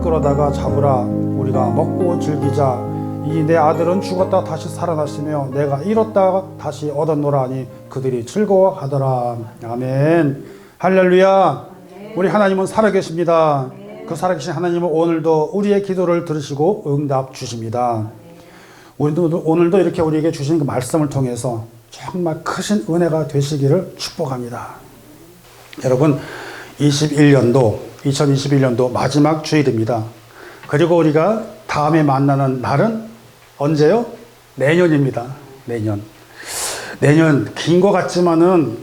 끌어다가 잡으라. 우리가 먹고 즐기자. 이 내 아들은 죽었다 다시 살아났으며 내가 잃었다 다시 얻었노라 하니 그들이 즐거워하더라. 아멘. 할렐루야. 우리 하나님은 살아계십니다. 그 살아계신 하나님은 오늘도 우리의 기도를 들으시고 응답 주십니다. 오늘도 이렇게 우리에게 주신 그 말씀을 통해서 정말 크신 은혜가 되시기를 축복합니다. 여러분, 2021년도 마지막 주일입니다. 그리고 우리가 다음에 만나는 날은 언제요? 내년입니다. 내년 긴 것 같지만은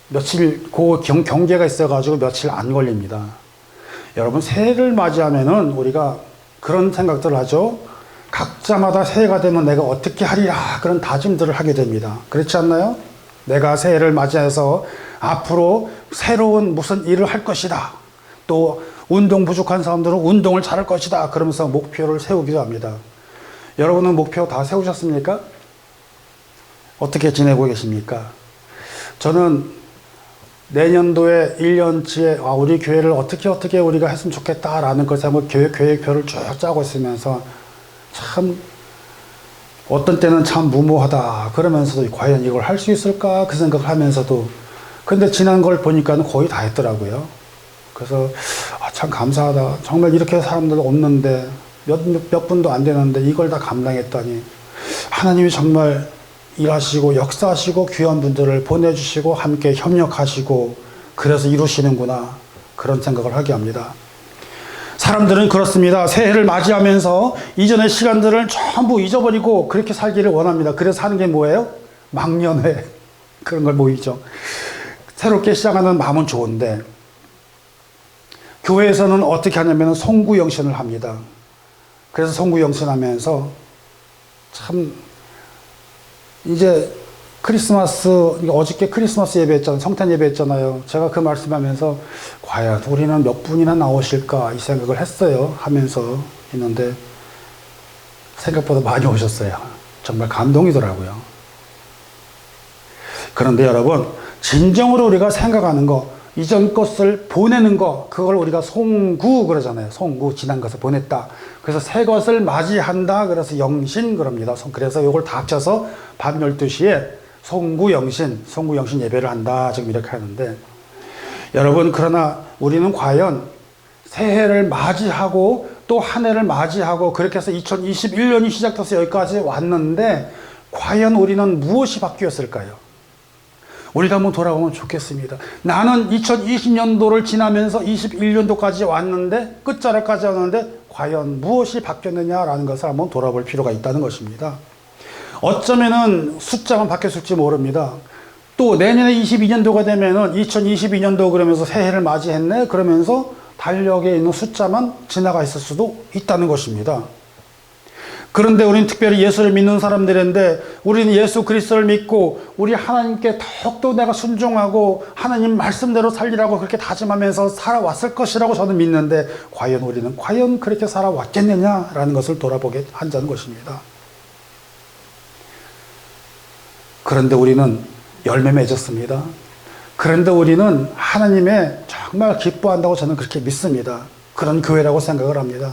며칠 경계가 있어가지고 며칠 안 걸립니다. 여러분, 새해를 맞이하면은 우리가 그런 생각들을 하죠. 각자마다 새해가 되면 내가 어떻게 하리라 그런 다짐들을 하게 됩니다. 그렇지 않나요? 내가 새해를 맞이해서 앞으로 새로운 무슨 일을 할 것이다. 또 운동 부족한 사람들은 운동을 잘할 것이다. 그러면서 목표를 세우기도 합니다. 여러분은 목표 다 세우셨습니까? 어떻게 지내고 계십니까? 저는 내년도에 1년치에 우리 교회를 어떻게 우리가 했으면 좋겠다라는 것을 한번 계획표를 쭉 짜고 있으면서 참 어떤 때는 참 무모하다 그러면서도 과연 이걸 할 수 있을까 그 생각을 하면서도 근데 지난 걸 보니까 거의 다 했더라고요. 그래서 참 감사하다. 정말 이렇게 사람들 없는데 몇 분도 안 되는데 이걸 다 감당했다니 하나님이 정말 일하시고 역사하시고 귀한 분들을 보내주시고 함께 협력하시고 그래서 이루시는구나 그런 생각을 하게 합니다. 사람들은 그렇습니다. 새해를 맞이하면서 이전의 시간들을 전부 잊어버리고 그렇게 살기를 원합니다. 그래서 하는 게 뭐예요? 망년회 그런 걸 모이죠. 새롭게 시작하는 마음은 좋은데 교회에서는 어떻게 하냐면 송구영신을 합니다. 그래서 송구영신하면서 참 이제 크리스마스 어저께 크리스마스 예배했잖아요. 성탄 예배했잖아요. 제가 그 말씀하면서 과연 우리는 몇 분이나 나오실까 이 생각을 했어요. 하면서 있는데 생각보다 많이 오셨어요. 정말 감동이더라고요. 그런데 여러분 진정으로 우리가 생각하는 거 이전 것을 보내는 거 그걸 우리가 송구 그러잖아요. 송구 지난 것을 보냈다. 그래서 새 것을 맞이한다. 그래서 영신 그럽니다. 그래서 이걸 다 합쳐서 밤 12시에 송구영신 예배를 한다. 지금 이렇게 하는데 여러분 그러나 우리는 과연 새해를 맞이하고 또 한 해를 맞이하고 그렇게 해서 2021년이 시작돼서 여기까지 왔는데 과연 우리는 무엇이 바뀌었을까요? 우리가 한번 돌아보면 좋겠습니다. 나는 2020년도를 지나면서 21년도까지 왔는데 끝자락까지 왔는데 과연 무엇이 바뀌었느냐라는 것을 한번 돌아볼 필요가 있다는 것입니다. 어쩌면은 숫자만 바뀌었을지 모릅니다. 또 내년에 22년도가 되면은 2022년도 그러면서 새해를 맞이했네 그러면서 달력에 있는 숫자만 지나가 있을 수도 있다는 것입니다. 그런데 우리는 특별히 예수를 믿는 사람들인데 우리는 예수 그리스도를 믿고 우리 하나님께 더욱더 내가 순종하고 하나님 말씀대로 살리라고 그렇게 다짐하면서 살아왔을 것이라고 저는 믿는데 과연 우리는 과연 그렇게 살아왔겠느냐라는 것을 돌아보게 한다는 것입니다. 그런데 우리는 열매 맺었습니다. 그런데 우리는 하나님의 정말 기뻐한다고 저는 그렇게 믿습니다. 그런 교회라고 생각을 합니다.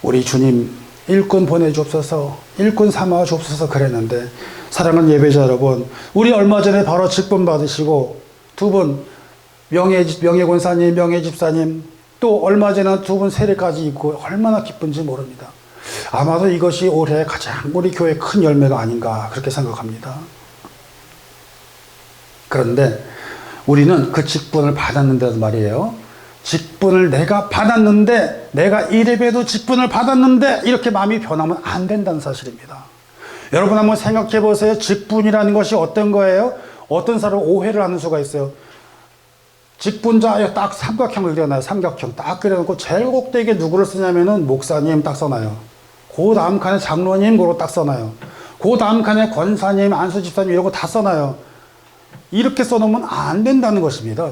우리 주님 일꾼 보내주옵소서 일꾼 삼아 주옵소서 그랬는데 사랑하는 예배자 여러분 우리 얼마 전에 바로 직분 받으시고 두 분 명예권사님 명예집사님 또 얼마 전에 두 분 세례까지 있고 얼마나 기쁜지 모릅니다. 아마도 이것이 올해 가장 우리 교회의 큰 열매가 아닌가 그렇게 생각합니다. 그런데 우리는 그 직분을 받았는데도 말이에요. 직분을 내가 받았는데 내가 이래봬도 직분을 받았는데 이렇게 마음이 변하면 안 된다는 사실입니다. 여러분 한번 생각해 보세요. 직분이라는 것이 어떤 거예요? 어떤 사람은 오해를 하는 수가 있어요. 직분자 딱 삼각형을 그려놔요. 삼각형 딱 그려놓고 제일 꼭대기에 누구를 쓰냐면은 목사님 딱 써놔요. 그 다음 칸에 장로님 그거 딱 써놔요. 그 다음 칸에 권사님 안수집사님 이런 거 다 써놔요. 이렇게 써놓으면 안 된다는 것입니다.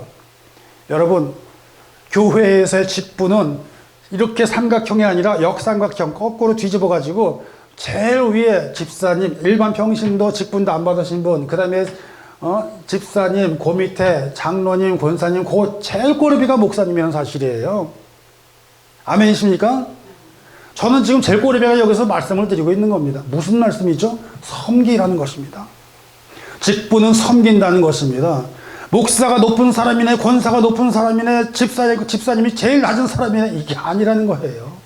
여러분 교회에서의 직분은 이렇게 삼각형이 아니라 역삼각형 거꾸로 뒤집어 가지고 제일 위에 집사님 일반 평신도 직분도 안 받으신 분 그 다음에 집사님, 그 밑에 장로님, 권사님, 그 제일 꼬리비가 목사님이라는 사실이에요. 아멘이십니까? 저는 지금 제일 꼬리비가 여기서 말씀을 드리고 있는 겁니다. 무슨 말씀이죠? 섬기라는 것입니다. 직분은 섬긴다는 것입니다. 목사가 높은 사람이네, 권사가 높은 사람이네, 집사님이 제일 낮은 사람이네, 이게 아니라는 거예요.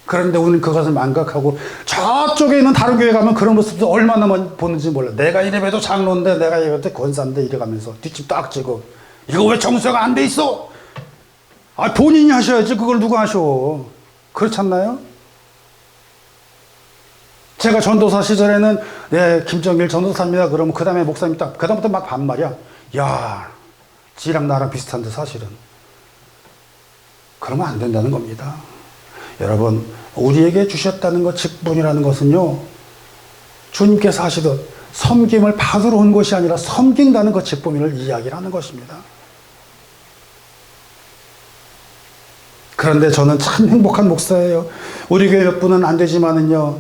그런데 우리는 그것을 망각하고 저쪽에 있는 다른 교회 가면 그런 모습도 얼마나 보는지 몰라. 내가 이래봬도 장로인데, 내가 이래봬도 권사인데, 이래가면서 뒷집 딱 지고, 이거 왜 정수가 안 돼 있어? 아, 본인이 하셔야지. 그걸 누가 하셔? 그렇지 않나요? 제가 전도사 시절에는 네, 김정일 전도사입니다. 그러면 그 다음에 목사님 딱, 그 다음부터 막 반말이야. 야, 지랑 나랑 비슷한데 사실은. 그러면 안 된다는 겁니다. 여러분, 우리에게 주셨다는 것, 직분이라는 것은요, 주님께서 하시듯 섬김을 받으러 온 것이 아니라 섬긴다는 것, 직분을 이야기를 하는 것입니다. 그런데 저는 참 행복한 목사예요. 우리 교회 몇 분은 안 되지만은요,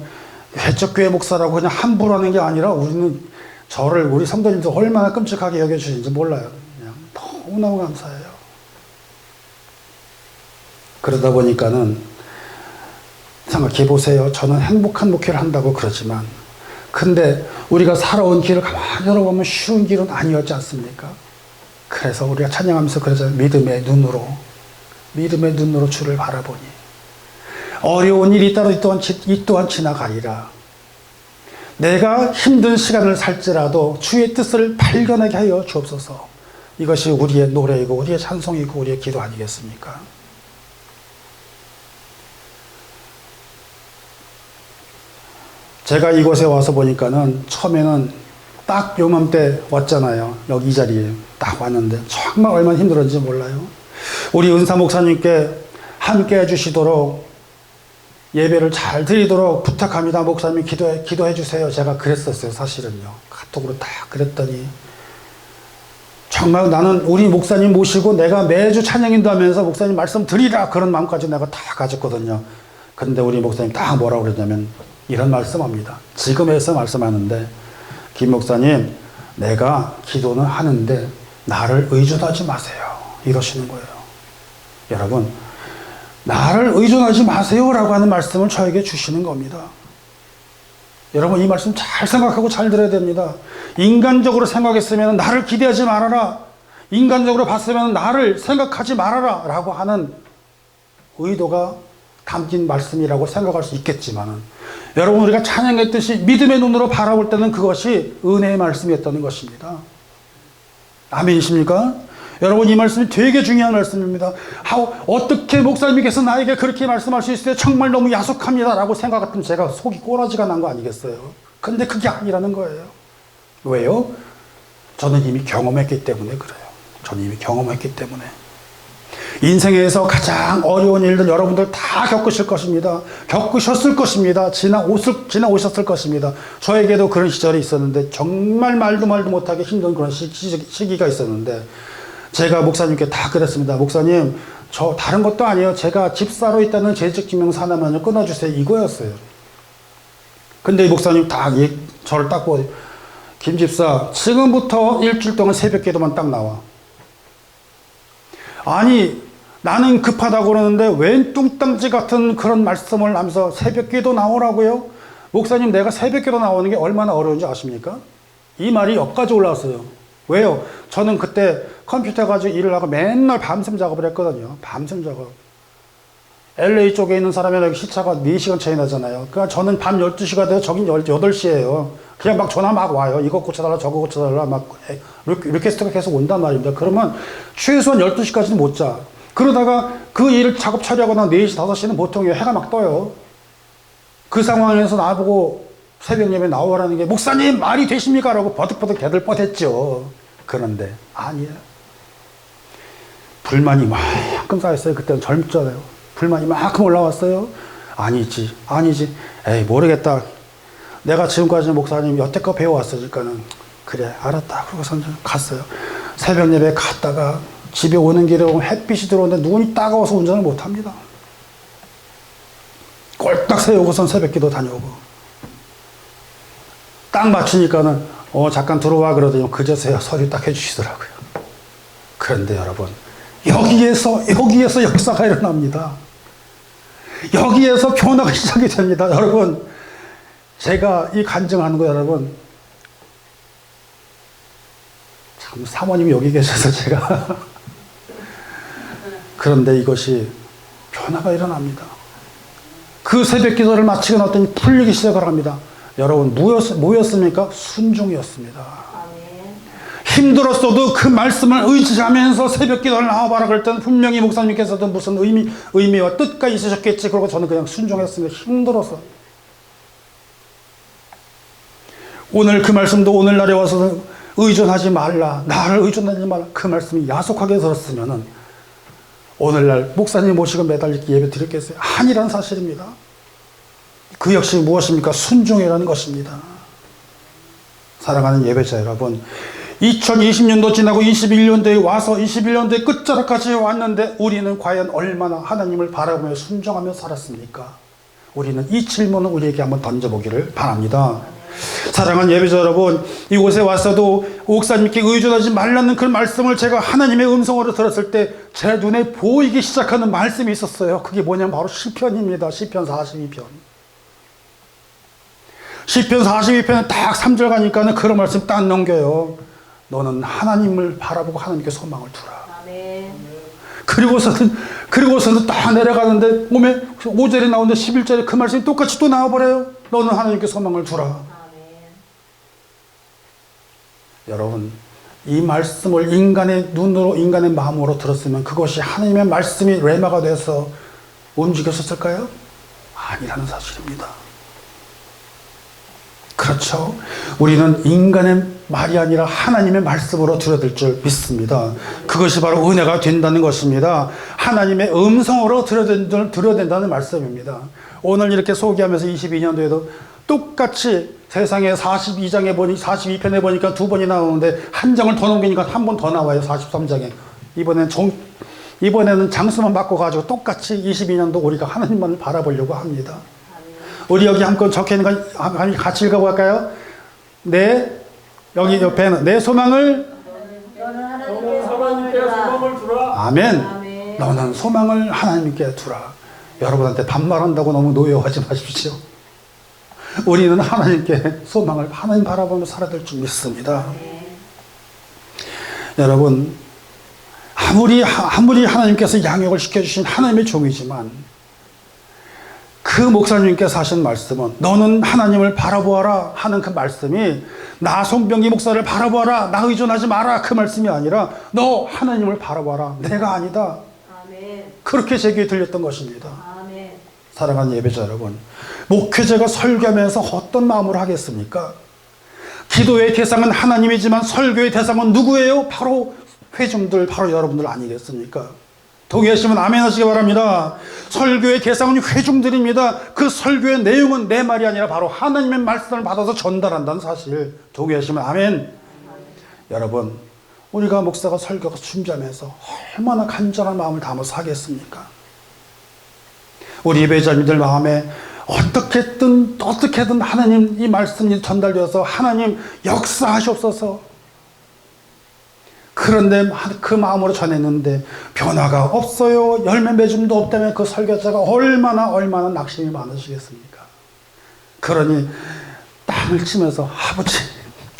회적교회 목사라고 그냥 함부로 하는 게 아니라 우리는 저를, 우리 성도님들 얼마나 끔찍하게 여겨주시는지 몰라요. 그냥 너무너무 감사해요. 그러다 보니까는 생각해 보세요. 저는 행복한 목회를 한다고 그러지만, 근데 우리가 살아온 길을 가만히 돌아보면 쉬운 길은 아니었지 않습니까? 그래서 우리가 찬양하면서 그러잖아요. 믿음의 눈으로 주를 바라보니 어려운 일이 따로 이 또한 지나가리라. 내가 힘든 시간을 살지라도 주의 뜻을 발견하게 하여 주옵소서. 이것이 우리의 노래이고 우리의 찬송이고 우리의 기도 아니겠습니까? 제가 이곳에 와서 보니까는 처음에는 딱 요맘때 왔잖아요. 여기 이 자리에 딱 왔는데 정말 얼마나 힘들었는지 몰라요. 우리 은사 목사님께 함께 해주시도록, 예배를 잘 드리도록 부탁합니다. 목사님 기도해 주세요. 제가 그랬었어요. 사실은요. 카톡으로 딱 그랬더니 정말 나는 우리 목사님 모시고 내가 매주 찬양인도 하면서 목사님 말씀 드리라, 그런 마음까지 내가 다 가졌거든요. 근데 우리 목사님 딱 뭐라고 그랬냐면 이런 말씀합니다. 지금에서 말씀하는데, 김 목사님, 내가 기도는 하는데 나를 의존하지 마세요. 이러시는 거예요. 여러분, 나를 의존하지 마세요라고 하는 말씀을 저에게 주시는 겁니다. 여러분, 이 말씀 잘 생각하고 잘 들어야 됩니다. 인간적으로 생각했으면 나를 기대하지 말아라, 인간적으로 봤으면 나를 생각하지 말아라 라고 하는 의도가 담긴 말씀이라고 생각할 수 있겠지만, 여러분, 우리가 찬양했듯이 믿음의 눈으로 바라볼 때는 그것이 은혜의 말씀이었다는 것입니다. 아멘이십니까? 여러분, 이 말씀이 되게 중요한 말씀입니다. 어떻게 목사님께서 나에게 그렇게 말씀할 수 있어요? 정말 너무 야속합니다 라고 생각했던 제가 속이 꼬라지가 난 거 아니겠어요? 근데 그게 아니라는 거예요. 왜요? 저는 이미 경험했기 때문에 그래요. 저는 이미 경험했기 때문에. 인생에서 가장 어려운 일들 여러분들 다 겪으실 것입니다. 겪으셨을 것입니다. 지나오셨을 것입니다. 저에게도 그런 시절이 있었는데, 정말 말도 못하게 힘든 그런 시기가 있었는데, 제가 목사님께 다 그랬습니다. 목사님, 저 다른 것도 아니에요. 제가 집사로 있다는 재직증명서 하나만요 끊어주세요. 이거였어요. 근데 이 목사님 저를 딱 보고, 김 집사, 지금부터 일주일 동안 새벽 기도만 딱 나와. 아니, 나는 급하다고 그러는데 웬 뚱땅지 같은 그런 말씀을 하면서 새벽 기도 나오라고요? 목사님, 내가 새벽 기도 나오는 게 얼마나 어려운지 아십니까? 이 말이 여기까지 올라왔어요. 왜요? 저는 그때 컴퓨터 가지고 일을 하고 맨날 밤샘 작업을 했거든요. 밤샘 작업. LA 쪽에 있는 사람이랑 시차가 4시간 차이 나잖아요. 그러니까 저는 밤 12시가 돼서 저긴 8시예요. 그냥 막 전화 막 와요. 이거 고쳐달라, 저거 고쳐달라. 막 리퀘스트가 계속 온단 말입니다. 그러면 최소한 12시까지는 못 자. 그러다가 그 일을 작업 처리하고 난 4시, 5시는 보통 해가 막 떠요. 그 상황에서 나보고 새벽 예배 나오라는 게, 목사님 말이 되십니까? 라고 버득버득 개들 뻗했죠. 그런데 아니에요. 불만이 만큼 쌓였어요. 그때는 젊잖아요. 불만이 만큼 올라왔어요. 아니지. 에이, 모르겠다. 내가 지금까지 목사님 여태껏 배워왔으니까는, 그래, 알았다. 그러고서 갔어요. 새벽 예배 갔다가 집에 오는 길에 햇빛이 들어오는데 눈이 따가워서 운전을 못 합니다. 꼴딱 세우고선 새벽 기도 다녀오고. 딱 맞추니까는 잠깐 들어와 그러더니 그저서야 서류 딱 해주시더라고요. 그런데 여러분, 여기에서 역사가 일어납니다. 여기에서 변화가 시작이 됩니다. 여러분, 제가 이 간증하는 거 여러분, 참 사모님이 여기 계셔서 제가 그런데 이것이 변화가 일어납니다. 그 새벽 기도를 마치고 났더니 풀리기 시작을 합니다. 여러분, 뭐였습니까? 순종이었습니다. 힘들었어도 그 말씀을 의지하면서 새벽 기도를 나와봐라 그럴 때는 분명히 목사님께서도 무슨 의미와 뜻가 있으셨겠지. 그러고 저는 그냥 순종했습니다. 힘들어서. 오늘 그 말씀도 오늘날에 와서 의존하지 말라. 나를 의존하지 말라. 그 말씀이 야속하게 들었으면은 오늘날 목사님 모시고 매달 이렇게 예배 드렸겠어요? 아니라는 사실입니다. 그 역시 무엇입니까? 순종이라는 것입니다. 사랑하는 예배자 여러분, 2020년도 지나고 21년도에 와서 21년도의 끝자락까지 왔는데 우리는 과연 얼마나 하나님을 바라보며 순종하며 살았습니까? 우리는 이 질문을 우리에게 한번 던져보기를 바랍니다. 사랑하는 예배자 여러분, 이곳에 왔어도 목사님께 의존하지 말라는 그 말씀을 제가 하나님의 음성으로 들었을 때 제 눈에 보이기 시작하는 말씀이 있었어요. 그게 뭐냐면 바로 시편입니다. 시편 42편. 시편 42편에 딱 3절 가니까는 그런 말씀 딱 넘겨요. 너는 하나님을 바라보고 하나님께 소망을 두라. 아멘. 그리고서는 딱 내려가는데 몸에 5절에 나오는데 11절에 그 말씀이 똑같이 또 나와버려요. 너는 하나님께 소망을 두라. 아멘. 여러분, 이 말씀을 인간의 눈으로 인간의 마음으로 들었으면 그것이 하나님의 말씀이 레마가 돼서 움직였었을까요? 아니라는 사실입니다. 그렇죠. 우리는 인간의 말이 아니라 하나님의 말씀으로 들어들 줄 믿습니다. 그것이 바로 은혜가 된다는 것입니다. 하나님의 음성으로 들어된다는 말씀입니다. 오늘 이렇게 소개하면서 22년도에도 똑같이 세상에 42편에 보니까 두 번이 나오는데 한 장을 더 넘기니까 한 번 더 나와요. 43장에. 이번에는 장수만 바꿔가지고 똑같이 22년도 우리가 하나님만을 바라보려고 합니다. 우리 여기 한번 적혀 있는 거 같이 읽어볼까요? 여기 옆에는 내 소망을 하나님께 소망을 두라. 아멘. 너는 소망을 하나님께 두라. 여러분한테 반말한다고 너무 노여워하지 마십시오. 우리는 하나님께 소망을 하나님 바라보며 살아야 될 줄 믿습니다. 여러분, 아무리 하나님께서 양육을 시켜주신 하나님의 종이지만 그 목사님께서 하신 말씀은 너는 하나님을 바라보아라 하는 그 말씀이 나 송병기 목사를 바라보아라, 나 의존하지 마라 그 말씀이 아니라 너 하나님을 바라보아라, 내가 아니다. 아멘. 그렇게 제 귀에 들렸던 것입니다. 아멘. 사랑하는 예배자 여러분, 목회자가 설교하면서 어떤 마음으로 하겠습니까? 기도의 대상은 하나님이지만 설교의 대상은 누구예요? 바로 회중들, 바로 여러분들 아니겠습니까? 동의하시면 아멘 하시기 바랍니다. 설교의 대상은 회중들입니다. 그 설교의 내용은 내 말이 아니라 바로 하나님의 말씀을 받아서 전달한다는 사실. 동의하시면 아멘. 여러분, 우리가 목사가 설교가 준비하면서 얼마나 간절한 마음을 담아서 하겠습니까? 우리 예배자님들 마음에 어떻게든 하나님 이 말씀이 전달되어서 하나님 역사하시옵소서. 그런데 그 마음으로 전했는데 변화가 없어요. 열매 맺음도 없다면 그 설교자가 얼마나 낙심이 많으시겠습니까? 그러니 땀을 치면서 아버지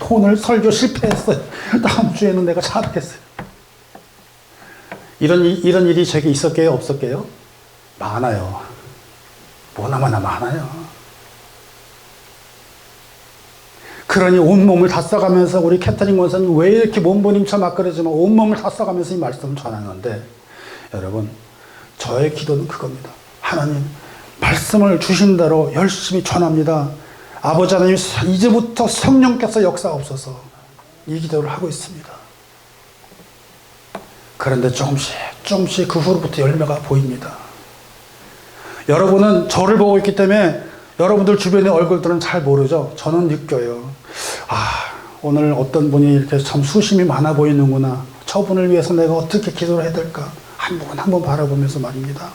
오늘 설교 실패했어요. 다음 주에는 내가 잘하겠어요. 이런 일이 제게 있었게요? 없었게요? 많아요. 뭐나마나 많아요. 그러니 온몸을 다 써가면서 우리 캐터링 원사님 왜 이렇게 몸부림쳐 막 그러지만 온몸을 다 써가면서 이 말씀을 전하는데, 여러분 저의 기도는 그겁니다. 하나님 말씀을 주신 대로 열심히 전합니다. 아버지 하나님 이제부터 성령께서 역사하옵소서. 이 기도를 하고 있습니다. 그런데 조금씩 그 후로부터 열매가 보입니다. 여러분은 저를 보고 있기 때문에 여러분들 주변의 얼굴들은 잘 모르죠. 저는 느껴요. 오늘 어떤 분이 이렇게 참 수심이 많아 보이는구나. 저분을 위해서 내가 어떻게 기도를 해야 될까. 한 분 한 분 바라보면서 말입니다.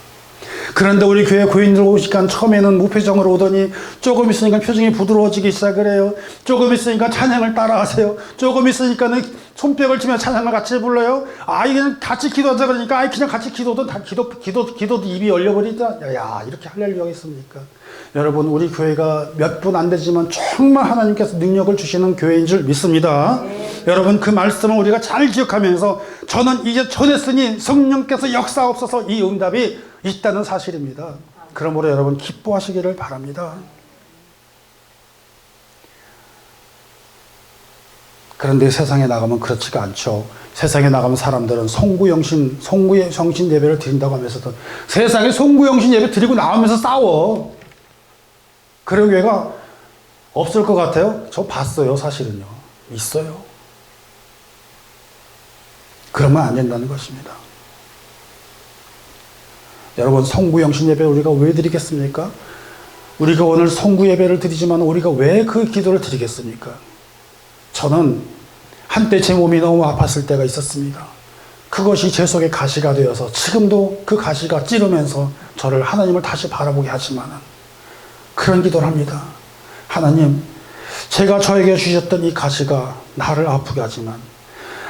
그런데 우리 교회 교인들 오시니까 처음에는 무표정으로 오더니 조금 있으니까 표정이 부드러워지기 시작을 해요. 조금 있으니까 찬양을 따라하세요. 조금 있으니까는 손뼉을 치며 찬양을 같이 불러요. 이게 같이 기도하자 그러니까 그냥 같이 기도도 다 기도도 입이 열려버리자. 야, 이렇게 할렐루야가 있습니까? 여러분, 우리 교회가 몇 분 안 되지만 정말 하나님께서 능력을 주시는 교회인 줄 믿습니다. 여러분, 그 말씀을 우리가 잘 기억하면서 저는 이제 전했으니 성령께서 역사하옵소서, 이 응답이 있다는 사실입니다. 그러므로 여러분 기뻐하시기를 바랍니다. 그런데 세상에 나가면 그렇지가 않죠. 세상에 나가면 사람들은 송구영신 예배를 드린다고 하면서도 세상에 송구영신 예배 드리고 나오면서 싸워. 그런 교회가 없을 것 같아요? 저 봤어요, 사실은요. 있어요. 그러면 안 된다는 것입니다. 여러분, 송구영신 예배 우리가 왜 드리겠습니까? 우리가 오늘 송구 예배를 드리지만 우리가 왜 그 기도를 드리겠습니까? 저는 한때 제 몸이 너무 아팠을 때가 있었습니다. 그것이 제 속에 가시가 되어서 지금도 그 가시가 찌르면서 저를 하나님을 다시 바라보게 하지만은 그런 기도를 합니다. 하나님, 제가 저에게 주셨던 이 가시가 나를 아프게 하지만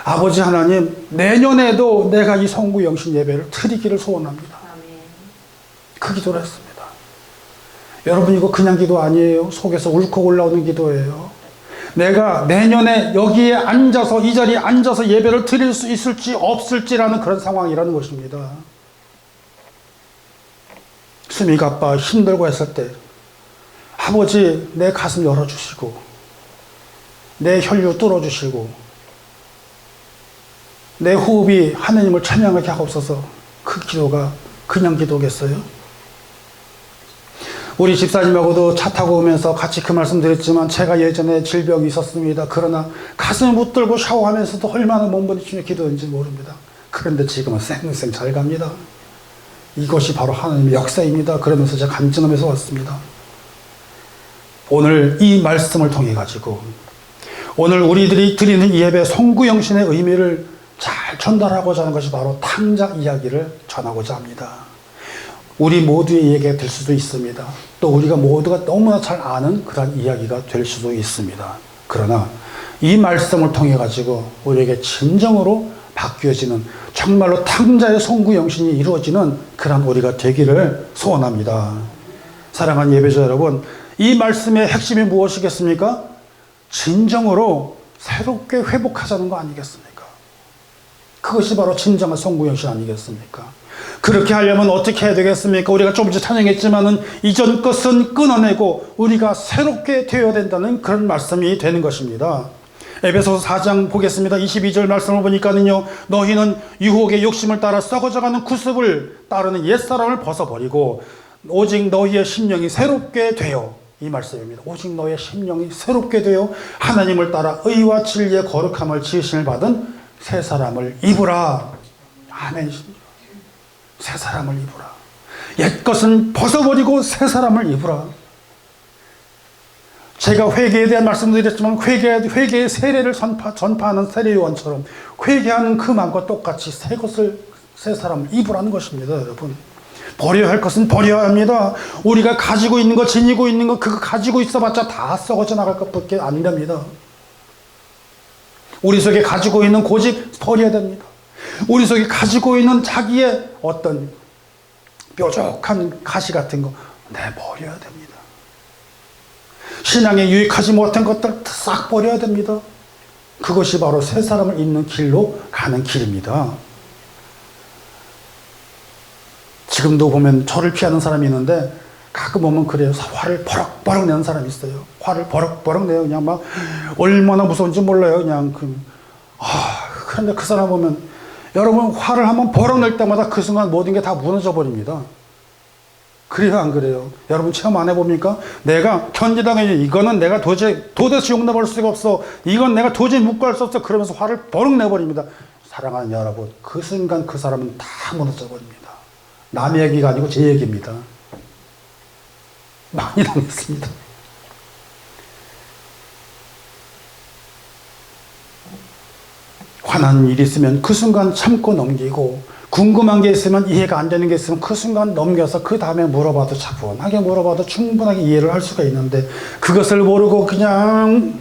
아버지 하나님, 내년에도 내가 이 송구영신 예배를 드리기를 소원합니다. 그 기도를 했습니다. 여러분, 이거 그냥 기도 아니에요. 속에서 울컥 올라오는 기도예요. 내가 내년에 여기에 앉아서, 이 자리에 앉아서 예배를 드릴 수 있을지 없을지라는 그런 상황이라는 것입니다. 숨이 가빠 힘들고 했을 때 아버지, 내 가슴 열어주시고 내 혈류 뚫어주시고 내 호흡이 하나님을 찬양하게 하옵소서. 그 기도가 그냥 기도겠어요? 우리 집사님하고도 차 타고 오면서 같이 그 말씀 드렸지만 제가 예전에 질병이 있었습니다. 그러나 가슴을 붙들고 샤워하면서도 얼마나 몸부림치며 기도했는지 모릅니다. 그런데 지금은 쌩쌩 잘 갑니다. 이것이 바로 하나님의 역사입니다. 그러면서 제가 간증하면서 왔습니다. 오늘 이 말씀을 통해 가지고 오늘 우리들이 드리는 이 예배 송구영신의 의미를 잘 전달하고자 하는 것이 바로 탕자 이야기를 전하고자 합니다. 우리 모두의 이야기가 될 수도 있습니다. 또 우리가 모두가 너무나 잘 아는 그런 이야기가 될 수도 있습니다. 그러나 이 말씀을 통해 가지고 우리에게 진정으로 바뀌어지는, 정말로 탕자의 송구영신이 이루어지는 그런 우리가 되기를 소원합니다. 사랑하는 예배자 여러분, 이 말씀의 핵심이 무엇이겠습니까? 진정으로 새롭게 회복하자는 거 아니겠습니까? 그것이 바로 진정한 송구영신 아니겠습니까? 그렇게 하려면 어떻게 해야 되겠습니까? 우리가 조금 전에 찬양했지만은 이전 것은 끊어내고 우리가 새롭게 되어야 된다는 그런 말씀이 되는 것입니다. 에베소서 4장 보겠습니다. 22절 말씀을 보니까는요, 너희는 유혹의 욕심을 따라 썩어져가는 구습을 따르는 옛사람을 벗어버리고 오직 너희의 심령이 새롭게 되어, 이 말씀입니다. 오직 너의 심령이 새롭게 되어 하나님을 따라 의와 진리의 거룩함을 지으심을 받은 새 사람을 입으라. 아멘. 새 사람을 입으라. 옛것은 벗어버리고 새 사람을 입으라. 제가 회개에 대한 말씀도 드렸지만 회개의 세례를 전파하는 세례요한처럼 회개하는 그 마음과 똑같이 새 사람을 입으라는 것입니다. 여러분, 버려야 할 것은 버려야 합니다. 우리가 가지고 있는 거, 지니고 있는 거, 그거 가지고 있어봤자 다 썩어져 나갈 것밖에 안 됩니다. 우리 속에 가지고 있는 고집 버려야 됩니다. 우리 속에 가지고 있는 자기의 어떤 뾰족한 가시 같은 거 내버려야 됩니다. 신앙에 유익하지 못한 것들 싹 버려야 됩니다. 그것이 바로 새 사람을 입는 길로 가는 길입니다. 지금도 보면 저를 피하는 사람이 있는데 가끔 보면 그래요. 화를 버럭버럭 내는 사람이 있어요. 화를 버럭버럭 내요. 그냥 막 얼마나 무서운지 몰라요. 그냥 그런데 그 사람 보면, 여러분, 화를 한번 버럭 낼 때마다 그 순간 모든 게 다 무너져 버립니다. 그래요, 안 그래요? 여러분 체험 안 해봅니까? 내가 견디다가 이거는 내가 도대체 용납할 수가 없어. 이건 내가 도저히 묵과할 수 없어. 그러면서 화를 버럭 내버립니다. 사랑하는 여러분, 그 순간 그 사람은 다 무너져 버립니다. 남의 얘기가 아니고 제 얘기입니다. 많이 당했습니다. 화나는 일이 있으면 그 순간 참고 넘기고 궁금한 게 있으면, 이해가 안 되는 게 있으면 그 순간 넘겨서 그 다음에 물어봐도 차분하게 물어봐도 충분하게 이해를 할 수가 있는데, 그것을 모르고 그냥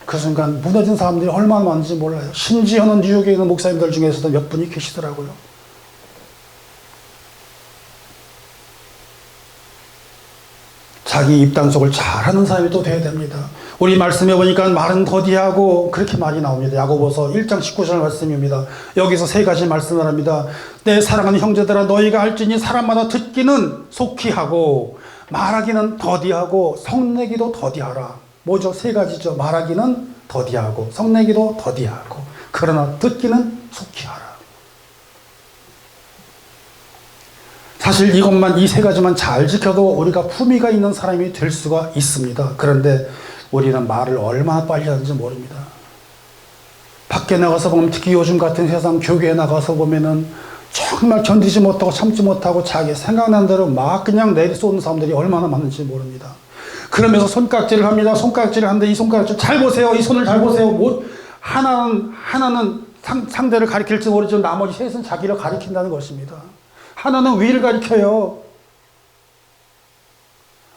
그 순간 무너진 사람들이 얼마나 많은지 몰라요. 심지어는 뉴욕에 있는 목사님들 중에서도 몇 분이 계시더라고요. 자기 입단속을 잘하는 사람이 또 돼야 됩니다. 우리 말씀해 보니까 말은 더디하고 그렇게 많이 나옵니다. 야고보서 1장 19절 말씀입니다. 여기서 세 가지 말씀을 합니다. 내 사랑하는 형제들아, 너희가 알지니 사람마다 듣기는 속히 하고 말하기는 더디하고 성내기도 더디하라. 뭐죠? 세 가지죠. 말하기는 더디하고 성내기도 더디하고 그러나 듣기는 속히 하라. 사실 이것만, 이 세 가지만 잘 지켜도 우리가 품위가 있는 사람이 될 수가 있습니다. 그런데 우리는 말을 얼마나 빨리 하는지 모릅니다. 밖에 나가서 보면, 특히 요즘 같은 세상 교회에 나가서 보면은 정말 견디지 못하고 참지 못하고 자기 생각난 대로 막 그냥 내리쏘는 사람들이 얼마나 많은지 모릅니다. 그러면서 손깍지를 합니다. 손깍지를 하는데 이 손가락질 잘 보세요. 이 손을 잘 보세요. 뭐 하나는 상대를 가리킬지 모르지만 나머지 셋은 자기를 가리킨다는 것입니다. 하나는 위를 가리켜요.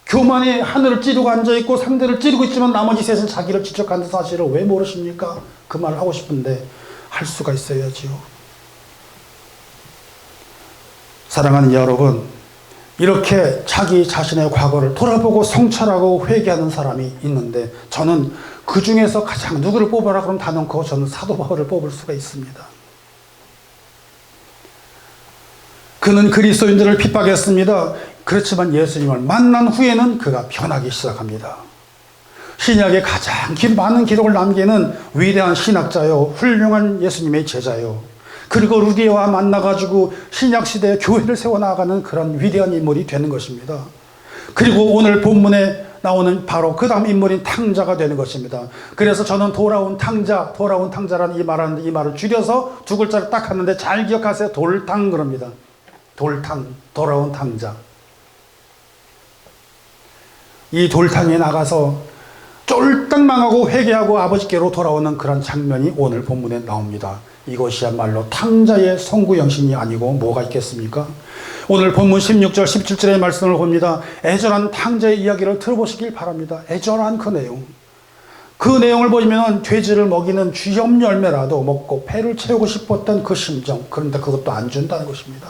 교만이 하늘을 찌르고 앉아있고 상대를 찌르고 있지만 나머지 셋은 자기를 지적하는 사실을 왜 모르십니까? 그 말을 하고 싶은데 할 수가 있어야지요. 사랑하는 여러분, 이렇게 자기 자신의 과거를 돌아보고 성찰하고 회개하는 사람이 있는데, 저는 그 중에서 가장 누구를 뽑아라 그러면 다 넣고 저는 사도 바울을 뽑을 수가 있습니다. 그는 그리스도인들을 핍박했습니다. 그렇지만 예수님을 만난 후에는 그가 변하기 시작합니다. 신약에 가장 많은 기록을 남기는 위대한 신학자요, 훌륭한 예수님의 제자요, 그리고 루디와 만나가지고 신약시대에 교회를 세워나가는 그런 위대한 인물이 되는 것입니다. 그리고 오늘 본문에 나오는 바로 그 다음 인물인 탕자가 되는 것입니다. 그래서 저는 돌아온 탕자라는 이 말하는데, 이 말을 줄여서 두 글자를 딱 하는데 잘 기억하세요. 돌탕 그럽니다. 돌탕, 돌아온 탕자. 이 돌탕에 나가서 쫄딱 망하고 회개하고 아버지께로 돌아오는 그런 장면이 오늘 본문에 나옵니다. 이것이야말로 탕자의 성구영신이 아니고 뭐가 있겠습니까? 오늘 본문 16절 17절의 말씀을 봅니다. 애절한 탕자의 이야기를 들어보시길 바랍니다. 애절한 그 내용, 그 내용을 보시면 돼지를 먹이는 쥐염 열매라도 먹고 배를 채우고 싶었던 그 심정, 그런데 그것도 안 준다는 것입니다.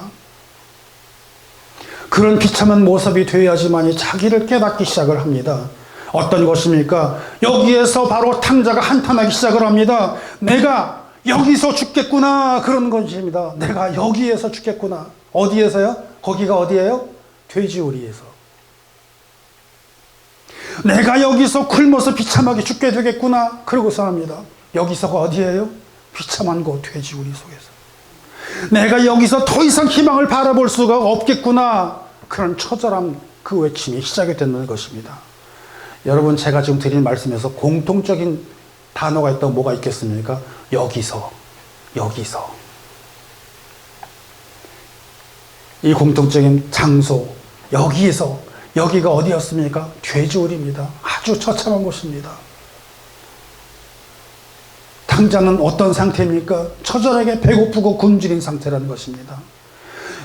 그런 비참한 모습이 되어야지만이 자기를 깨닫기 시작을 합니다. 어떤 것입니까? 여기에서 바로 탕자가 한탄하기 시작을 합니다. 내가 여기서 죽겠구나, 그런 것입니다. 내가 여기에서 죽겠구나. 어디에서요? 거기가 어디예요? 돼지우리에서. 내가 여기서 굶어서 비참하게 죽게 되겠구나, 그러고서 합니다. 여기서가 어디예요? 비참한 곳, 돼지우리 속에서. 내가 여기서 더 이상 희망을 바라볼 수가 없겠구나, 그런 처절한 그 외침이 시작이 된다는 것입니다. 여러분, 제가 지금 드린 말씀에서 공통적인 단어가 있다고 뭐가 있겠습니까? 여기서. 이 공통적인 장소, 여기가 어디였습니까? 돼지우리입니다. 아주 처참한 곳입니다. 탕자는 어떤 상태입니까? 처절하게 배고프고 굶주린 상태라는 것입니다.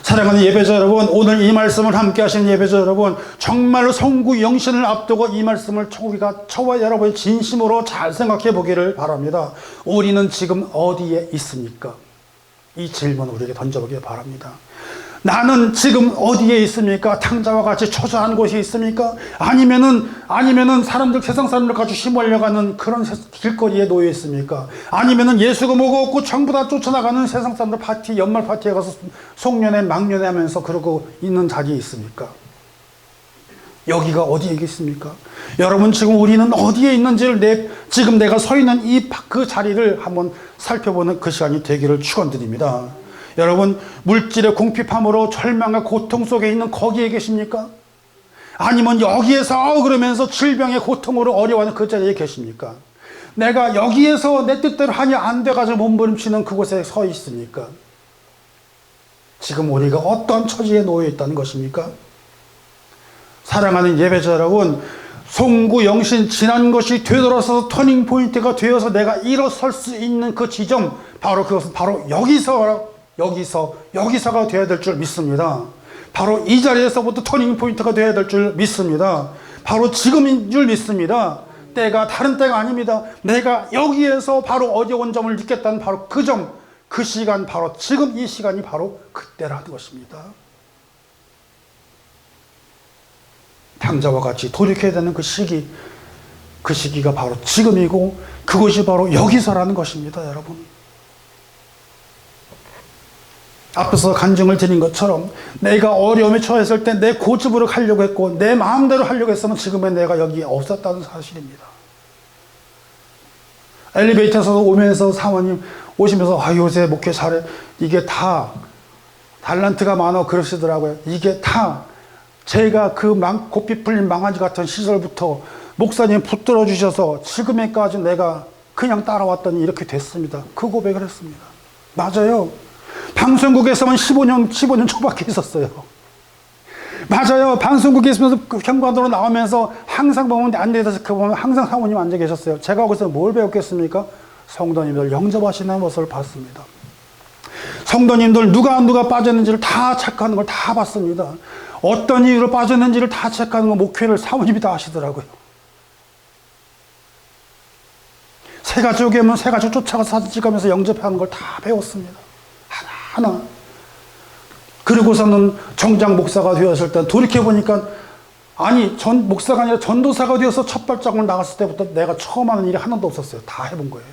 사랑하는 예배자 여러분, 오늘 이 말씀을 함께 하신 예배자 여러분, 정말로 성구 영신을 앞두고 이 말씀을 우리가 저와 여러분이 진심으로 잘 생각해 보기를 바랍니다. 우리는 지금 어디에 있습니까? 이 질문 우리에게 던져보기 바랍니다. 나는 지금 어디에 있습니까? 탕자와 같이 처절한 곳이 있습니까? 아니면은 사람들, 세상 사람들 같이 휘몰려가는 그런 길거리에 놓여 있습니까? 아니면은 예수가 뭐가 없고 전부 다 쫓아나가는 세상 사람들 파티, 연말 파티에 가서 송년회, 막년회 하면서 그러고 있는 자리에 있습니까? 여기가 어디에 있습니까? 여러분, 지금 우리는 어디에 있는지를 지금 내가 서 있는 그 자리를 한번 살펴보는 그 시간이 되기를 축원드립니다. 여러분, 물질의 궁핍함으로 절망과 고통 속에 있는 거기에 계십니까? 아니면 여기에서 그러면서 질병의 고통으로 어려워하는 그 자리에 계십니까? 내가 여기에서 내 뜻대로 하니 안 돼가지고 몸부림치는 그곳에 서 있습니까? 지금 우리가 어떤 처지에 놓여 있다는 것입니까? 사랑하는 예배자 여러분, 송구 영신 지난 것이 되돌아서서 터닝 포인트가 되어서 내가 일어설 수 있는 그 지점, 바로 그것은 바로 여기서 여기서가 되어야 될 줄 믿습니다. 바로 이 자리에서부터 터닝 포인트가 되어야 될 줄 믿습니다. 바로 지금인 줄 믿습니다. 때가 다른 때가 아닙니다. 내가 여기에서 바로 어려운 점을 느꼈다는 바로 그 점, 그 시간, 바로 지금 이 시간이 바로 그때라는 것입니다. 탕자와 같이 돌이켜야 되는 그 시기가 바로 지금이고 그것이 바로 여기서라는 것입니다, 여러분. 앞에서 간증을 드린 것처럼 내가 어려움에 처했을 때 내 고집으로 하려고 했고 내 마음대로 하려고 했으면 지금의 내가 여기 없었다는 사실입니다. 엘리베이터에서 오면서 사모님 오시면서 요새 목회 잘해. 이게 다 달란트가 많아 그러시더라고요. 이게 다 제가 그 고삐 풀린 망아지 같은 시절부터 목사님 붙들어 주셔서 지금에까지 내가 그냥 따라왔더니 이렇게 됐습니다. 그 고백을 했습니다. 맞아요. 방송국에서만 15년 초밖에 있었어요. 맞아요. 방송국에 있으면서 현관으로 나오면서 항상 보면 안내에서 보면 항상 사모님 앉아 계셨어요. 제가 거기서 뭘 배웠겠습니까? 성도님들 영접하시는 모습을 봤습니다. 성도님들 누가 빠졌는지를 다 체크하는 걸 다 봤습니다. 어떤 이유로 빠졌는지를 다 체크하는 거 목회를 사모님이 다 하시더라고요. 새 가족이 오면 새 가족 쫓아가서 사진 찍으면서 영접하는 걸 다 배웠습니다. 하나. 그리고서는 정장 목사가 되었을 때 돌이켜보니까 전 목사가 아니라 전도사가 되어서 첫 발자국을 나갔을 때부터 내가 처음 하는 일이 하나도 없었어요. 다 해본 거예요.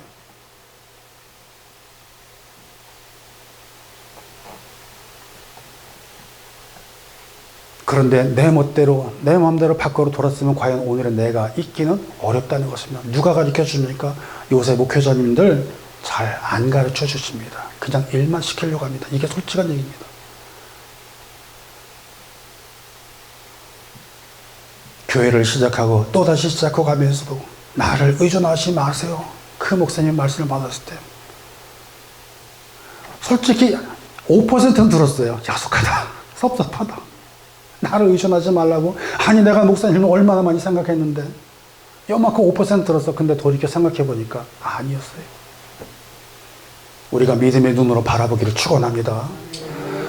그런데 내 마음대로 밖으로 돌았으면 과연 오늘의 내가 있기는 어렵다는 것입니다. 누가 가르쳐 줍니까? 요새 목회자님들 잘 안 가르쳐 주십니다. 그냥 일만 시키려고 합니다. 이게 솔직한 얘기입니다. 교회를 시작하고 또다시 시작하고 가면서도 나를 의존하지 마세요. 그 목사님 말씀을 받았을 때 솔직히 5%는 들었어요. 야속하다. 섭섭하다. 나를 의존하지 말라고. 아니 내가 목사님을 얼마나 많이 생각했는데 요만큼 5% 들었어. 근데 돌이켜 생각해 보니까 아니었어요. 우리가 믿음의 눈으로 바라보기를 축원합니다.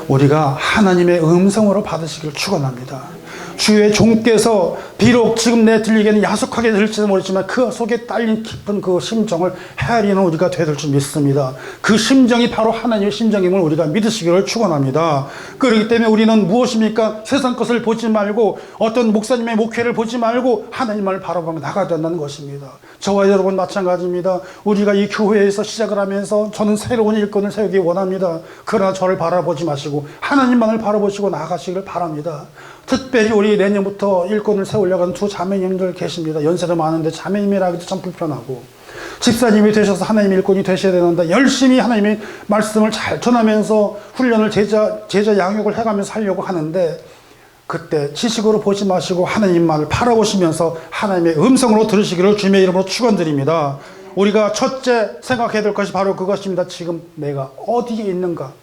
우리가 하나님의 음성으로 받으시기를 축원합니다. 주의 종께서 비록 지금 내 들리기에는 야속하게 들릴지도 모르지만 그 속에 딸린 깊은 그 심정을 헤아리는 우리가 되될 줄 믿습니다. 그 심정이 바로 하나님의 심정임을 우리가 믿으시기를 축원합니다. 그렇기 때문에 우리는 무엇입니까? 세상 것을 보지 말고 어떤 목사님의 목회를 보지 말고 하나님을 바라보며 나가야 된다는 것입니다. 저와 여러분 마찬가지입니다. 우리가 이 교회에서 시작을 하면서 저는 새로운 일꾼을 세우기 원합니다. 그러나 저를 바라보지 마시고 하나님만을 바라보시고 나아가시기를 바랍니다. 특별히 우리 내년부터 일꾼을 세우려고 하는 두 자매님들 계십니다. 연세도 많은데 자매님이라 하기도 참 불편하고 집사님이 되셔서 하나님의 일꾼이 되셔야 되는데 열심히 하나님의 말씀을 잘 전하면서 훈련을 제자 양육을 해가면서 하려고 하는데 그때 지식으로 보지 마시고 하나님만을 바라보시면서 하나님의 음성으로 들으시기를 주님의 이름으로 축원드립니다. 우리가 첫째 생각해야 될 것이 바로 그것입니다. 지금 내가 어디에 있는가?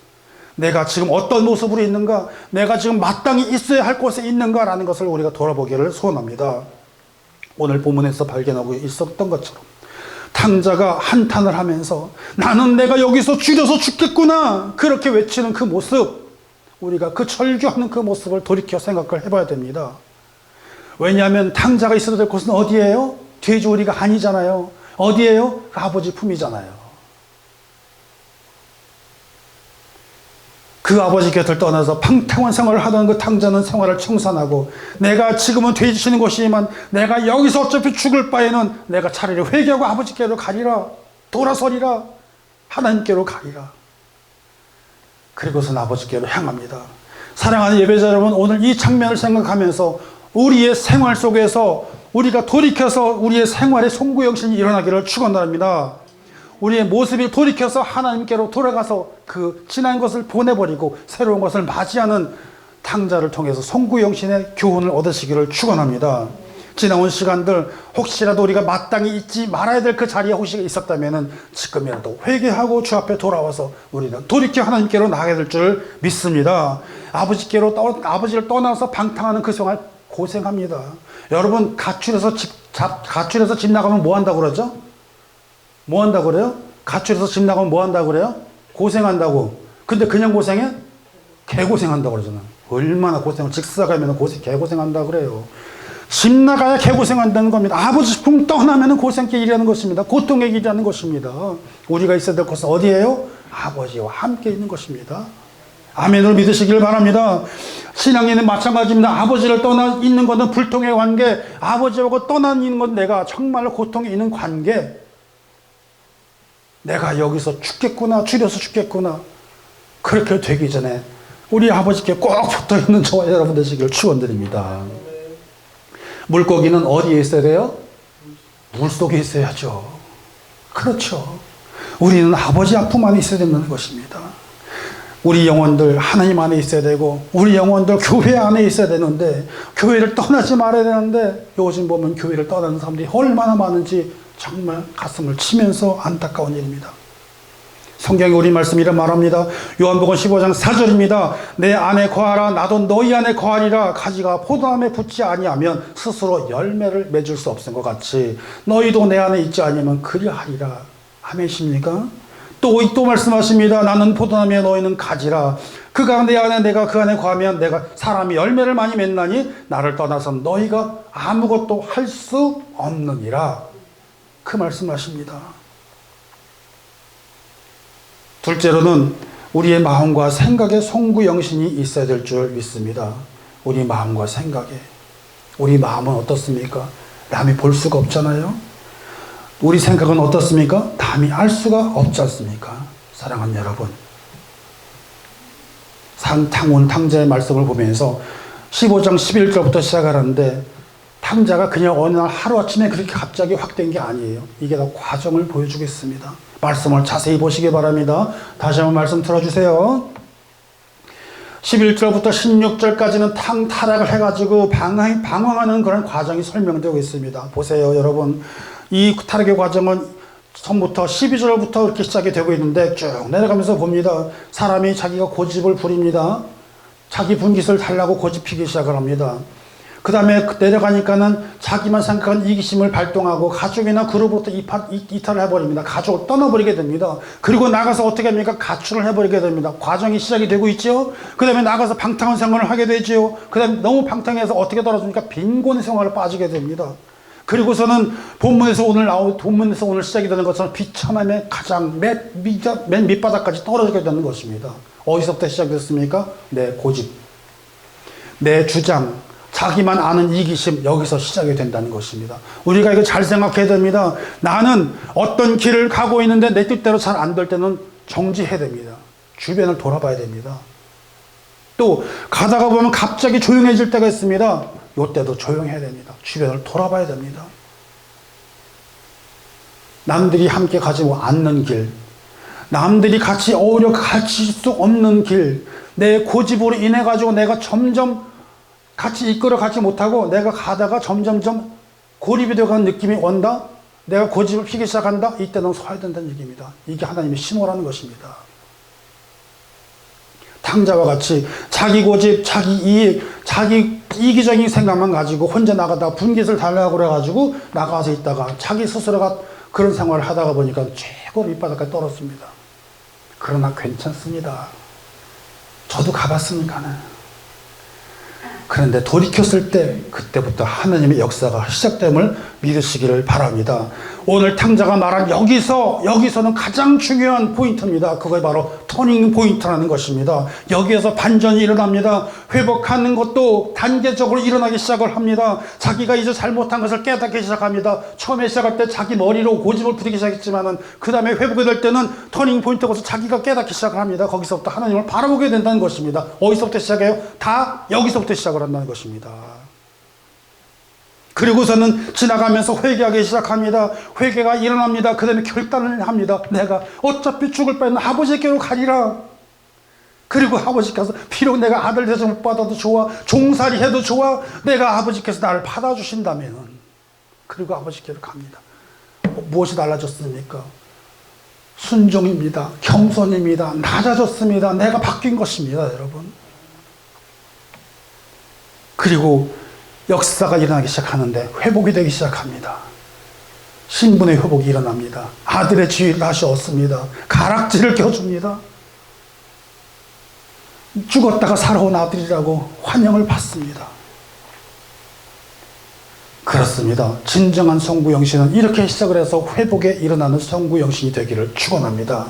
내가 지금 어떤 모습으로 있는가? 내가 지금 마땅히 있어야 할 곳에 있는가라는 것을 우리가 돌아보기를 소원합니다. 오늘 본문에서 발견하고 있었던 것처럼 탕자가 한탄을 하면서 나는 내가 여기서 줄여서 죽겠구나 그렇게 외치는 그 모습, 우리가 그 절규하는 그 모습을 돌이켜 생각을 해봐야 됩니다. 왜냐하면 탕자가 있어야 될 곳은 어디예요? 돼지우리가 아니잖아요. 어디예요? 그 아버지 품이잖아요. 그 아버지 곁을 떠나서 방탕한 생활을 하던 그 탕자는 생활을 청산하고 내가 지금은 돼지시는 곳이지만 내가 여기서 어차피 죽을 바에는 내가 차라리 회개하고 아버지께로 가리라. 돌아서리라. 하나님께로 가리라. 그리고선 아버지께로 향합니다. 사랑하는 예배자 여러분, 오늘 이 장면을 생각하면서 우리의 생활 속에서 우리가 돌이켜서 우리의 생활의 송구영신이 일어나기를 축원합니다. 우리의 모습이 돌이켜서 하나님께로 돌아가서 그 지난 것을 보내버리고 새로운 것을 맞이하는 탕자를 통해서 송구영신의 교훈을 얻으시기를 축원합니다. 지나온 시간들 혹시라도 우리가 마땅히 있지 말아야 될 그 자리에 혹시 있었다면 지금이라도 회개하고 주 앞에 돌아와서 우리는 돌이켜 하나님께로 나가야 될 줄 믿습니다. 아버지를 떠나서 방탕하는 그 생활 고생합니다. 여러분 가출해서 집 나가면 뭐 한다고 그러죠? 뭐 한다고 그래요? 가출해서 집 나가면 뭐 한다고 그래요? 고생한다고. 근데 그냥 고생해? 개고생한다고 그러잖아요. 얼마나 고생을, 직사가면 개고생한다 그래요. 집 나가야 개고생한다는 겁니다. 아버지 싶으면 떠나면 고생의 일이라는 것입니다. 고통의 일이라는 것입니다. 우리가 있어야 될 것은 어디예요? 아버지와 함께 있는 것입니다. 아멘으로 믿으시길 바랍니다. 신앙에는 마찬가지입니다. 아버지를 떠나 있는 것은 불통의 관계, 아버지하고 떠나 있는 건 내가 정말로 고통이 있는 관계. 내가 여기서 죽겠구나, 줄여서 죽겠구나. 그렇게 되기 전에 우리 아버지께 꼭 붙어 있는 저와 여러분 되시길 축원드립니다. 물고기는 어디에 있어야 돼요? 물속에 있어야죠. 그렇죠. 우리는 아버지 아픔 안에 있어야 된다는 것입니다. 우리 영혼들 하나님 안에 있어야 되고, 우리 영혼들 교회 안에 있어야 되는데, 교회를 떠나지 말아야 되는데, 요즘 보면 교회를 떠나는 사람들이 얼마나 많은지 정말 가슴을 치면서 안타까운 일입니다. 성경에 우리 말씀 이런 말합니다. 요한복음 15장 4절입니다. 내 안에 거하라, 나도 너희 안에 거하리라. 가지가 포도나무에 붙지 아니하면 스스로 열매를 맺을 수 없은 것 같이 너희도 내 안에 있지 아니하면 그리하리라. 아멘이십니까? 또 말씀하십니다. 나는 포도나무에 너희는 가지라. 그가 내 안에 내가 그 안에 거하면 내가 사람이 열매를 많이 맺나니 나를 떠나서 너희가 아무것도 할 수 없느니라. 그 말씀하십니다. 둘째로는 우리의 마음과 생각에 송구영신이 있어야 될 줄 믿습니다. 우리 마음과 생각에. 우리 마음은 어떻습니까? 남이 볼 수가 없잖아요. 우리 생각은 어떻습니까? 남이 알 수가 없지 않습니까? 사랑하는 여러분, 탕원 탕자의 말씀을 보면서 15장 11절부터 시작하는데, 탕자가 그냥 어느 날 하루아침에 그렇게 갑자기 확 된 게 아니에요. 이게 다 과정을 보여주겠습니다. 말씀을 자세히 보시기 바랍니다. 다시 한번 말씀 들어주세요. 11절부터 16절까지는 타락을 해가지고 방황하는 그런 과정이 설명되고 있습니다. 보세요, 여러분. 이 타락의 과정은 처음부터 12절부터 이렇게 시작이 되고 있는데 쭉 내려가면서 봅니다. 사람이 자기가 고집을 부립니다. 자기 분깃을 달라고 고집 피기 시작을 합니다. 그 다음에 내려가니까는 자기만 생각한 이기심을 발동하고 가족이나 그룹부터 이탈을 해버립니다. 가족을 떠나버리게 됩니다. 그리고 나가서 어떻게 합니까? 가출을 해버리게 됩니다. 과정이 시작이 되고 있죠. 그 다음에 나가서 방탕한 생활을 하게 되죠. 그 다음에 너무 방탕해서 어떻게 떨어집니까? 빈곤의 생활을 빠지게 됩니다. 그리고서는 본문에서 오늘 시작이 되는 것처럼 비참함의 가장 맨 밑바닥까지 떨어지게 되는 것입니다. 어디서부터 시작됐습니까? 내 고집, 내 주장, 자기만 아는 이기심, 여기서 시작이 된다는 것입니다. 우리가 이거 잘 생각해야 됩니다. 나는 어떤 길을 가고 있는데 내 뜻대로 잘 안 될 때는 정지해야 됩니다. 주변을 돌아봐야 됩니다. 또 가다가 보면 갑자기 조용해질 때가 있습니다. 이때도 조용해야 됩니다. 주변을 돌아봐야 됩니다. 남들이 함께 가지 않는 길, 남들이 같이 어우러 가실 수 없는 길, 내 고집으로 인해 가지고 내가 점점 같이 이끌어 가지 못하고 내가 가다가 점점점 고립이 되어가는 느낌이 온다. 내가 고집을 피기 시작한다. 이때는 서야 된다는 얘기입니다. 이게 하나님의 신호라는 것입니다. 탕자와 같이 자기 고집, 자기 이익, 자기 이기적인 생각만 가지고 혼자 나가다가 분깃을 달라고 그래가지고 나가서 있다가 자기 스스로가 그런 생활을 하다가 보니까 최고 밑바닥까지 떨어졌습니다. 그러나 괜찮습니다. 저도 가봤으니까는. 그런데 돌이켰을 때 그때부터 하나님의 역사가 시작됨을 믿으시기를 바랍니다. 오늘 탕자가 말한 여기서는 가장 중요한 포인트입니다. 그게 바로 터닝 포인트라는 것입니다. 여기에서 반전이 일어납니다. 회복하는 것도 단계적으로 일어나기 시작을 합니다. 자기가 이제 잘못한 것을 깨닫기 시작합니다. 처음에 시작할 때 자기 머리로 고집을 부리기 시작했지만은 그 다음에 회복이 될 때는 터닝 포인트가 서 자기가 깨닫기 시작을 합니다. 거기서부터 하나님을 바라보게 된다는 것입니다. 어디서부터 시작해요? 다 여기서부터 시작을 한다는 것입니다. 그리고서는 지나가면서 회개하기 시작합니다. 회개가 일어납니다. 그 다음에 결단을 합니다. 내가 어차피 죽을 바에는 아버지께로 가리라. 그리고 아버지께서 비록 내가 아들 대접 못 받아도 좋아, 종살이 해도 좋아, 내가 아버지께서 나를 받아주신다면, 그리고 아버지께로 갑니다. 무엇이 달라졌습니까? 순종입니다. 겸손입니다. 낮아졌습니다. 내가 바뀐 것입니다, 여러분. 그리고 역사가 일어나기 시작하는데 회복이 되기 시작합니다. 신분의 회복이 일어납니다. 아들의 지위를 다시 얻습니다. 가락지를 껴줍니다. 죽었다가 살아온 아들이라고 환영을 받습니다. 그렇습니다. 진정한 성구영신은 이렇게 시작을 해서 회복에 일어나는 성구영신이 되기를 축원합니다.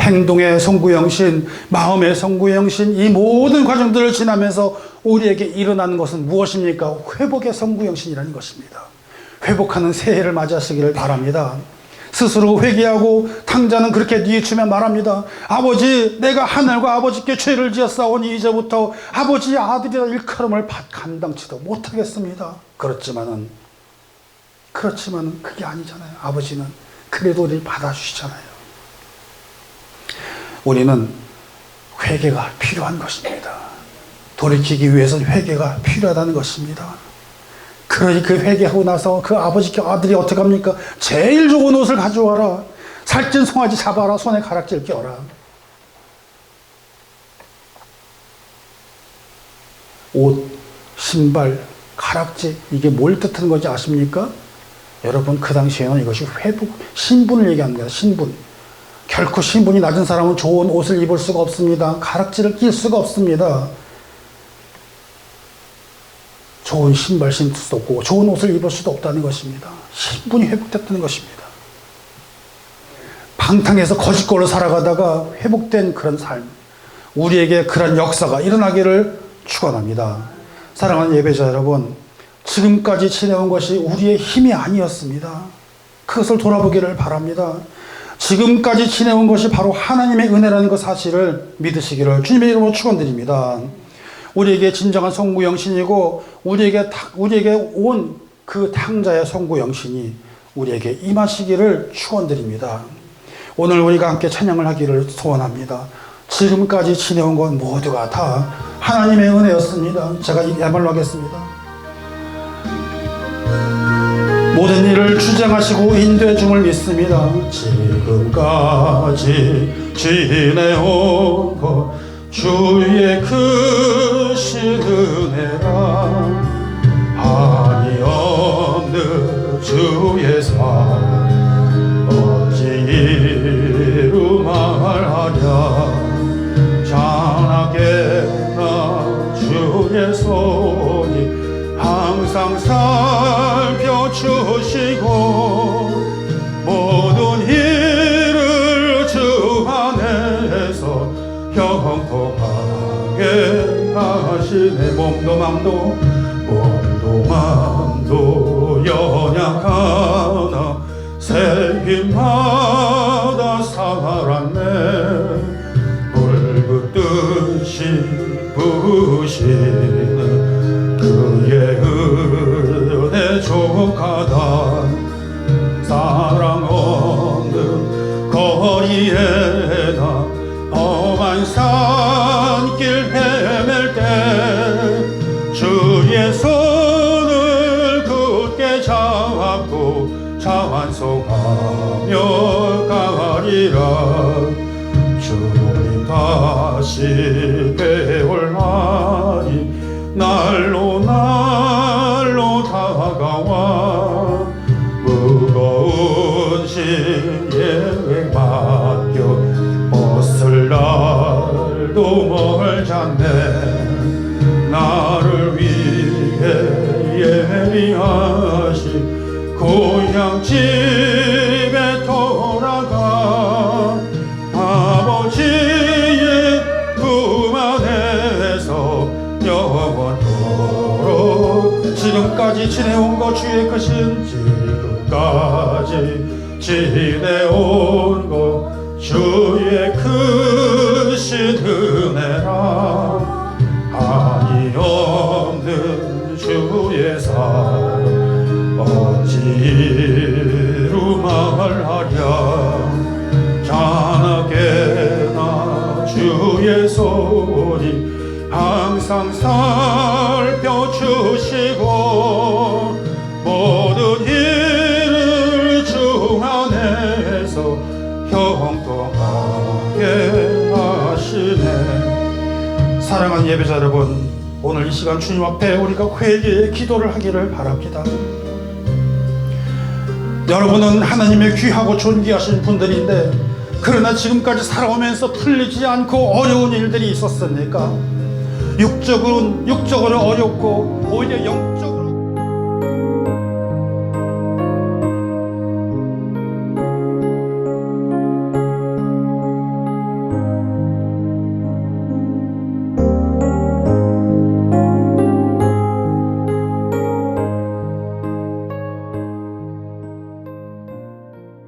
행동의 성구영신, 마음의 성구영신, 이 모든 과정들을 지나면서 우리에게 일어나는 것은 무엇입니까? 회복의 성구영신이라는 것입니다. 회복하는 새해를 맞이하시기를 바랍니다. 스스로 회개하고 탕자는 그렇게 뉘우치며 말합니다. 아버지, 내가 하늘과 아버지께 죄를 지었사오니 이제부터 아버지의 아들이라 일컬음을 감당치도 못하겠습니다. 그렇지만은 그게 아니잖아요. 아버지는 그래도 우리를 받아주시잖아요. 우리는 회개가 필요한 것입니다. 돌이키기 위해서는 회개가 필요하다는 것입니다. 그러니 그 회개하고 나서 그 아버지께 아들이 어떻게 합니까? 제일 좋은 옷을 가져와라. 살찐 송아지 잡아라. 손에 가락지를 껴라. 옷, 신발, 가락지, 이게 뭘 뜻하는 건지 아십니까? 여러분, 그 당시에는 이것이 회복, 신분을 얘기하는 거예요. 신분. 결코 신분이 낮은 사람은 좋은 옷을 입을 수가 없습니다. 가락지를 낄 수가 없습니다. 좋은 신발 신을 수도 없고 좋은 옷을 입을 수도 없다는 것입니다. 신분이 회복됐다는 것입니다. 방탕해서 거짓골로 살아가다가 회복된 그런 삶, 우리에게 그런 역사가 일어나기를 축원합니다. 사랑하는 예배자 여러분, 지금까지 지내온 것이 우리의 힘이 아니었습니다. 그것을 돌아보기를 바랍니다. 지금까지 지내온 것이 바로 하나님의 은혜라는 그 사실을 믿으시기를 주님의 이름으로 축원드립니다. 우리에게 진정한 성구영신이고 우리에게 온 그 탕자의 성구영신이 우리에게 임하시기를 축원드립니다. 오늘 우리가 함께 찬양을 하기를 소원합니다. 지금까지 지내온 건 모두가 다 하나님의 은혜였습니다. 제가 이야말로 하겠습니다. 모든 일을 주장하시고 인도해 줌을 믿습니다. 지금까지 지내온 것 주의 크신 은혜라 한이 없는 주의 사 어찌 이루 말하랴 자나게나 주의 손이 항상 살펴주시고 모든 일을 주 안에서 형통하게 하시네. 몸도 맘도 연약하나 새 힘마다 살았네. 붉듯이 부시는 그의 은혜 족하다. 사랑 없는 거리에다 험한 산길 헤맬 때 주의 손을 굳게 잡고 찬송하며 가리라. 주님 다시 배울 날이 날로 다가와 무거운 짐에 맡겨 벗을 날도 멀잖네. 나를 위해 예비하신 고향 집에 돌아가 아버지의 품 안에서 영원토록 지금까지 지내온 것 주의 크신 지금까지 지내온 것 주의 크신 은혜라 한이 없는 주의 사랑 어찌로 말하랴 자나게나 주의 손이 항상 살펴주시고 모든 일을 주 안에서 형통하게 하시네. 사랑하는 예배자 여러분, 오늘 이 시간 주님 앞에 우리가 회개의 기도를 하기를 바랍니다. 여러분은 하나님의 귀하고 존귀하신 분들인데 그러나 지금까지 살아오면서 풀리지 않고 어려운 일들이 있었습니까? 육적으로 어렵고 오히려 영적으로